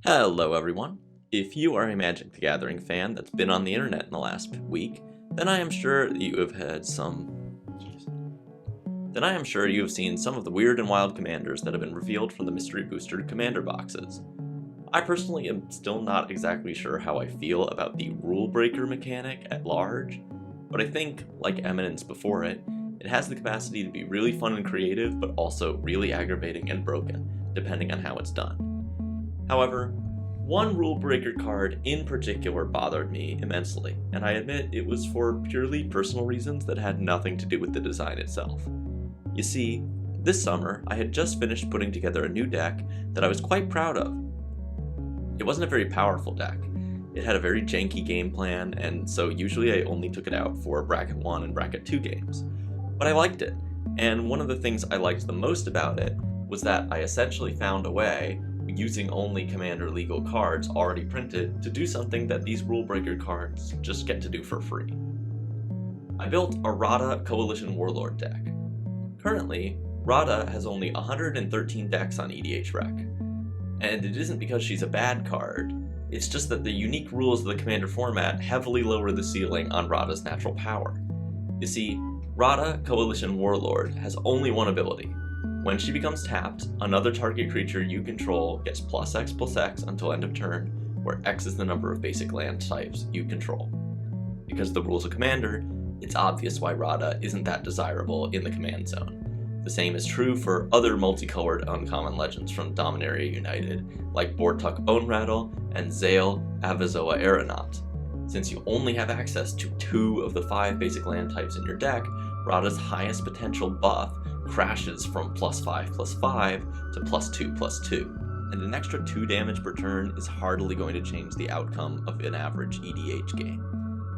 Hello everyone! If you are a Magic the Gathering fan that's been on the internet in the last week, then I am sure that you have had Then I am sure you have seen some of the weird and wild commanders that have been revealed from the mystery boosted commander boxes. I personally am still not exactly sure how I feel about the rule breaker mechanic at large, but I think, like Eminence before it, it has the capacity to be really fun and creative, but also really aggravating and broken, depending on how it's done. However, one rule breaker card in particular bothered me immensely, and I admit it was for purely personal reasons that had nothing to do with the design itself. You see, this summer I had just finished putting together a new deck that I was quite proud of. It wasn't a very powerful deck. It had a very janky game plan, and so usually I only took it out for Bracket 1 and Bracket 2 games. But I liked it, and one of the things I liked the most about it was that I essentially found a way, using only Commander legal cards already printed, to do something that these rule breaker cards just get to do for free. I built a Radha Coalition Warlord deck. Currently, Radha has only 113 decks on EDHREC, and it isn't because she's a bad card, it's just that the unique rules of the Commander format heavily lower the ceiling on Radha's natural power. You see, Radha Coalition Warlord has only one ability. When she becomes tapped, another target creature you control gets +X/+X until end of turn, where X is the number of basic land types you control. Because of the rules of Commander, it's obvious why Radha isn't that desirable in the command zone. The same is true for other multicolored uncommon legends from Dominaria United, like Bortuk Bone Rattle and Zale Avazoa Aeronaut. Since you only have access to 2 of the 5 basic land types in your deck, Radha's highest potential buff crashes from +5/+5 to +2/+2, and an extra 2 damage per turn is hardly going to change the outcome of an average EDH game.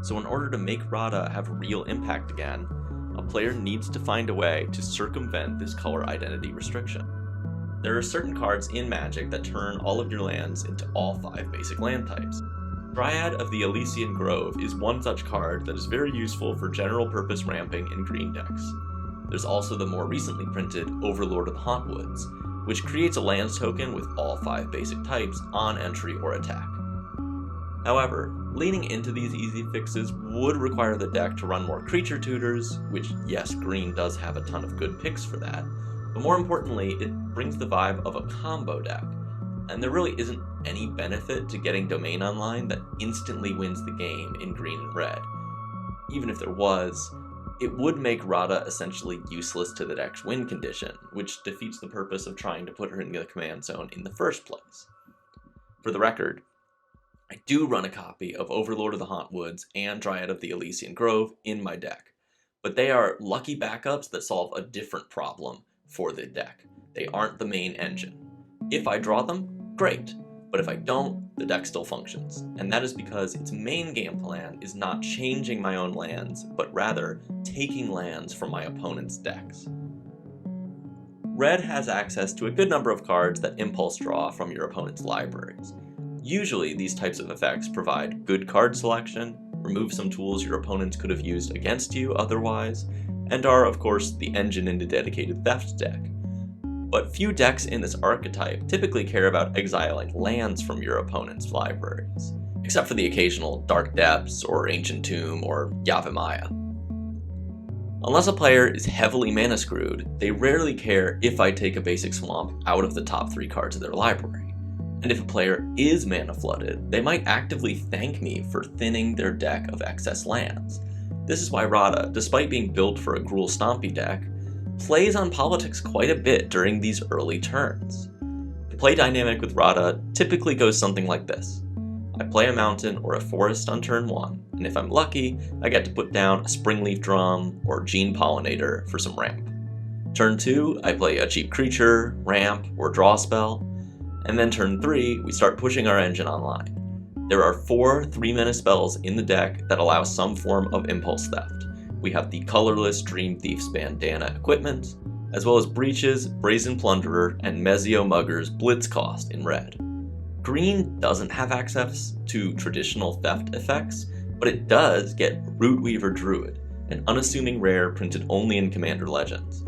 So in order to make Radha have real impact again, a player needs to find a way to circumvent this color identity restriction. There are certain cards in Magic that turn all of your lands into all 5 basic land types. Dryad of the Elysian Grove is one such card that is very useful for general purpose ramping in green decks. There's also the more recently printed Overlord of the Hauntwoods, which creates a lands token with all 5 basic types on entry or attack. However, leaning into these easy fixes would require the deck to run more creature tutors, which yes, green does have a ton of good picks for that, but more importantly, it brings the vibe of a combo deck, and there really isn't any benefit to getting Domain online that instantly wins the game in green and red. Even if there was, it would make Radha essentially useless to the deck's win condition, which defeats the purpose of trying to put her in the command zone in the first place. For the record, I do run a copy of Overlord of the Hauntwoods and Dryad of the Elysian Grove in my deck, but they are lucky backups that solve a different problem for the deck. They aren't the main engine. If I draw them, great, but if I don't, the deck still functions, and that is because its main game plan is not changing my own lands, but rather taking lands from my opponent's decks. Red has access to a good number of cards that impulse draw from your opponent's libraries. Usually, these types of effects provide good card selection, remove some tools your opponents could have used against you otherwise, and are, of course, the engine in a dedicated theft deck. But few decks in this archetype typically care about exiling lands from your opponent's libraries, except for the occasional Dark Depths or Ancient Tomb or Yavimaya. Unless a player is heavily mana screwed, they rarely care if I take a basic swamp out of the top 3 cards of their library. And if a player is mana flooded, they might actively thank me for thinning their deck of excess lands. This is why Radha, despite being built for a Gruul Stompy deck, plays on politics quite a bit during these early turns. The play dynamic with Radha typically goes something like this. I play a mountain or a forest on turn 1, and if I'm lucky, I get to put down a Springleaf Drum or Gene Pollinator for some ramp. Turn 2, I play a cheap creature, ramp, or draw spell, and then turn 3, we start pushing our engine online. There are 4 3-mana spells in the deck that allow some form of impulse theft. We have the colorless Dream Thief's Bandana equipment, as well as Breaches, Brazen Plunderer, and Mezio Mugger's Blitz cost in red. Green doesn't have access to traditional theft effects, but it does get Rootweaver Druid, an unassuming rare printed only in Commander Legends.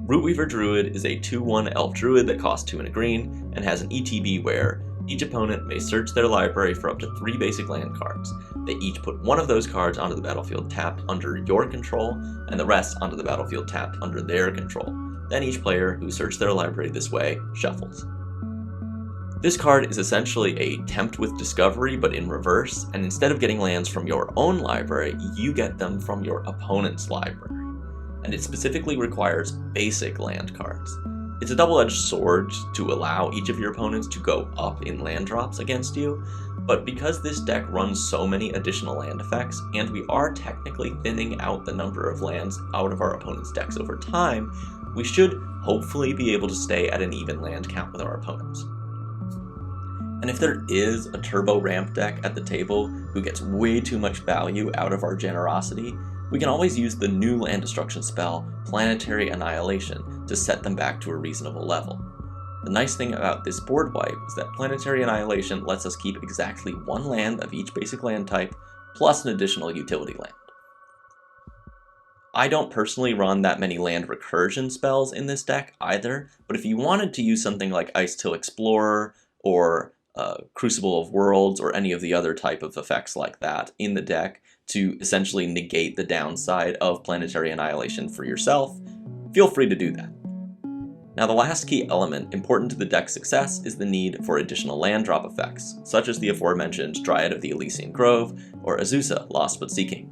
Rootweaver Druid is a 2/1 elf druid that costs 2 and a green, and has an ETB where Each opponent may search their library for up to 3 basic land cards. They each put one of those cards onto the battlefield tapped under your control, and the rest onto the battlefield tapped under their control. Then each player who searched their library this way shuffles. This card is essentially a Tempt with Discovery, but in reverse, and instead of getting lands from your own library, you get them from your opponent's library. And it specifically requires basic land cards. It's a double-edged sword to allow each of your opponents to go up in land drops against you, but because this deck runs so many additional land effects, and we are technically thinning out the number of lands out of our opponent's decks over time, we should hopefully be able to stay at an even land count with our opponents. And if there is a turbo ramp deck at the table who gets way too much value out of our generosity, we can always use the new land destruction spell, Planetary Annihilation, to set them back to a reasonable level. The nice thing about this board wipe is that Planetary Annihilation lets us keep exactly 1 land of each basic land type, plus an additional utility land. I don't personally run that many land recursion spells in this deck either, but if you wanted to use something like Ice-Till Explorer, or Crucible of Worlds, or any of the other type of effects like that in the deck to essentially negate the downside of Planetary Annihilation for yourself, feel free to do that. Now the last key element important to the deck's success is the need for additional land drop effects, such as the aforementioned Dryad of the Elysian Grove, or Azusa, Lost But Seeking.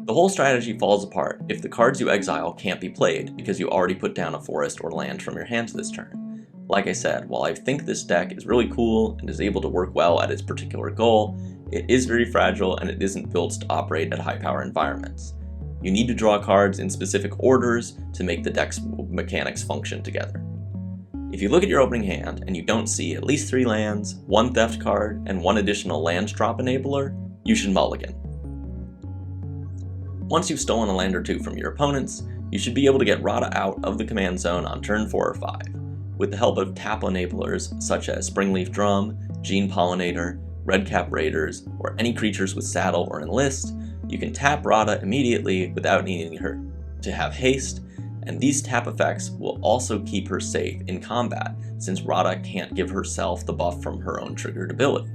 The whole strategy falls apart if the cards you exile can't be played because you already put down a forest or land from your hands this turn. Like I said, while I think this deck is really cool and is able to work well at its particular goal, it is very fragile and it isn't built to operate at high power environments. You need to draw cards in specific orders to make the deck's mechanics function together. If you look at your opening hand and you don't see at least 3 lands, 1 theft card, and 1 additional land drop enabler, you should mulligan. Once you've stolen a land or 2 from your opponents, you should be able to get Radha out of the command zone on turn 4 or 5, with the help of tap enablers such as Springleaf Drum, Gene Pollinator, Redcap Raiders, or any creatures with Saddle or Enlist. You can tap Radha immediately without needing her to have haste, and these tap effects will also keep her safe in combat, since Radha can't give herself the buff from her own triggered ability.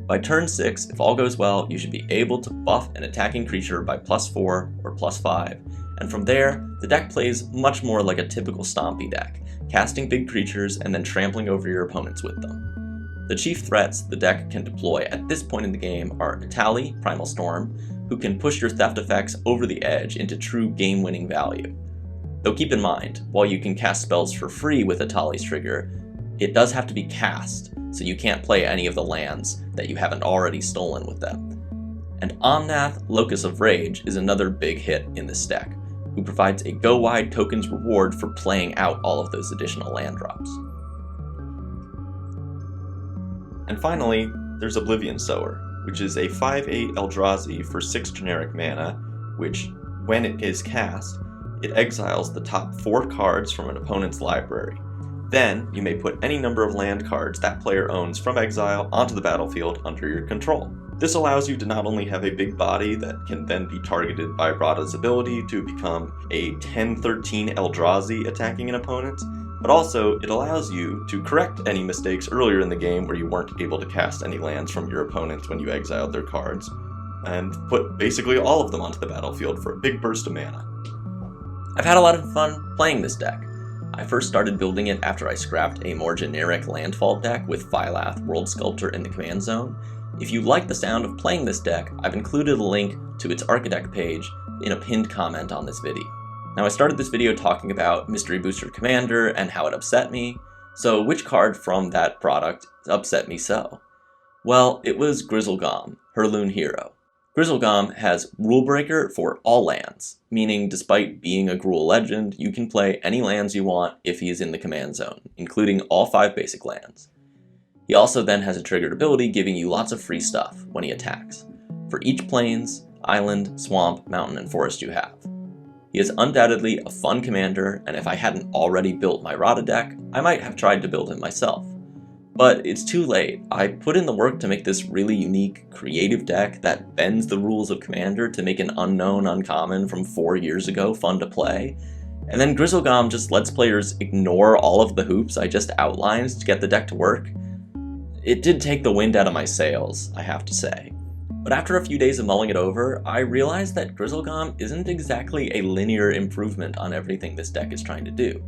By turn 6, if all goes well, you should be able to buff an attacking creature by +4 or +5, and from there, the deck plays much more like a typical Stompy deck, casting big creatures and then trampling over your opponents with them. The chief threats the deck can deploy at this point in the game are Etali, Primal Storm, who can push your theft effects over the edge into true game-winning value. Though keep in mind, while you can cast spells for free with Etali's trigger, it does have to be cast, so you can't play any of the lands that you haven't already stolen with them. And Omnath, Locus of Rage, is another big hit in this deck, who provides a go-wide tokens reward for playing out all of those additional land drops. And finally, there's Oblivion Sower, which is a 5/8 Eldrazi for 6 generic mana, which, when it is cast, it exiles the top 4 cards from an opponent's library. Then, you may put any number of land cards that player owns from exile onto the battlefield under your control. This allows you to not only have a big body that can then be targeted by Radha's ability to become a 10-13 Eldrazi attacking an opponent, but also it allows you to correct any mistakes earlier in the game where you weren't able to cast any lands from your opponents when you exiled their cards, and put basically all of them onto the battlefield for a big burst of mana. I've had a lot of fun playing this deck. I first started building it after I scrapped a more generic landfall deck with Phylath, World Sculptor in the command zone. If you like the sound of playing this deck, I've included a link to its Architect page in a pinned comment on this video. Now I started this video talking about Mystery Booster Commander and how it upset me, so which card from that product upset me so? Well, it was Grizzlegom, Heirloom Hero. Grizzlegom has Rule Breaker for all lands, meaning despite being a Gruul legend, you can play any lands you want if he is in the command zone, including all 5 basic lands. He also then has a triggered ability giving you lots of free stuff when he attacks, for each plains, island, swamp, mountain, and forest you have. He is undoubtedly a fun commander, and if I hadn't already built my Radha deck, I might have tried to build him myself. But it's too late. I put in the work to make this really unique, creative deck that bends the rules of Commander to make an unknown uncommon from 4 years ago fun to play, And then Grizzlegom just lets players ignore all of the hoops I just outlined to get the deck to work. It did take the wind out of my sails, I have to say. But after a few days of mulling it over, I realized that Grizzlegom isn't exactly a linear improvement on everything this deck is trying to do.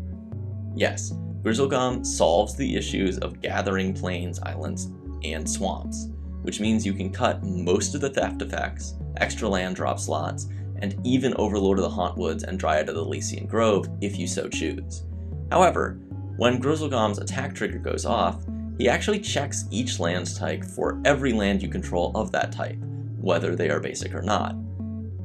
Yes, Grizzlegom solves the issues of gathering plains, islands, and swamps, which means you can cut most of the theft effects, extra land drop slots, and even Overlord of the Hauntwoods and Dryad of the Elysian Grove if you so choose. However, when Grizzlegom's attack trigger goes off, he actually checks each land's type for every land you control of that type, whether they are basic or not.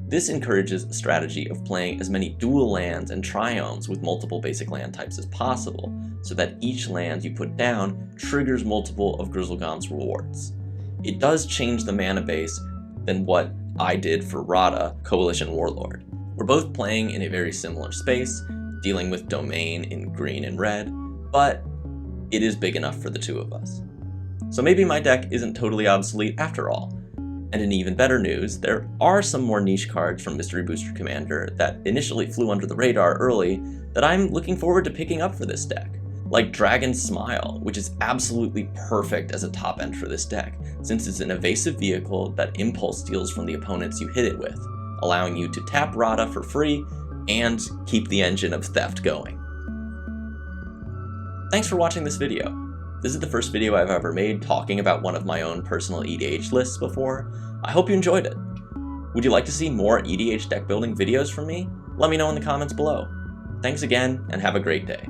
This encourages a strategy of playing as many dual lands and triomes with multiple basic land types as possible, so that each land you put down triggers multiple of Grizzlegom's rewards. It does change the mana base than what I did for Radha, Coalition Warlord. We're both playing in a very similar space, dealing with domain in green and red, but it is big enough for the two of us. So maybe my deck isn't totally obsolete after all. And in even better news, there are some more niche cards from Mystery Booster Commander that initially flew under the radar early that I'm looking forward to picking up for this deck. Like Dragon's Smile, which is absolutely perfect as a top end for this deck, since it's an evasive vehicle that impulse steals from the opponents you hit it with, allowing you to tap Radha for free and keep the engine of theft going. Thanks for watching this video. This is the first video I've ever made talking about one of my own personal EDH lists before. I hope you enjoyed it. Would you like to see more EDH deck building videos from me? Let me know in the comments below. Thanks again, and have a great day.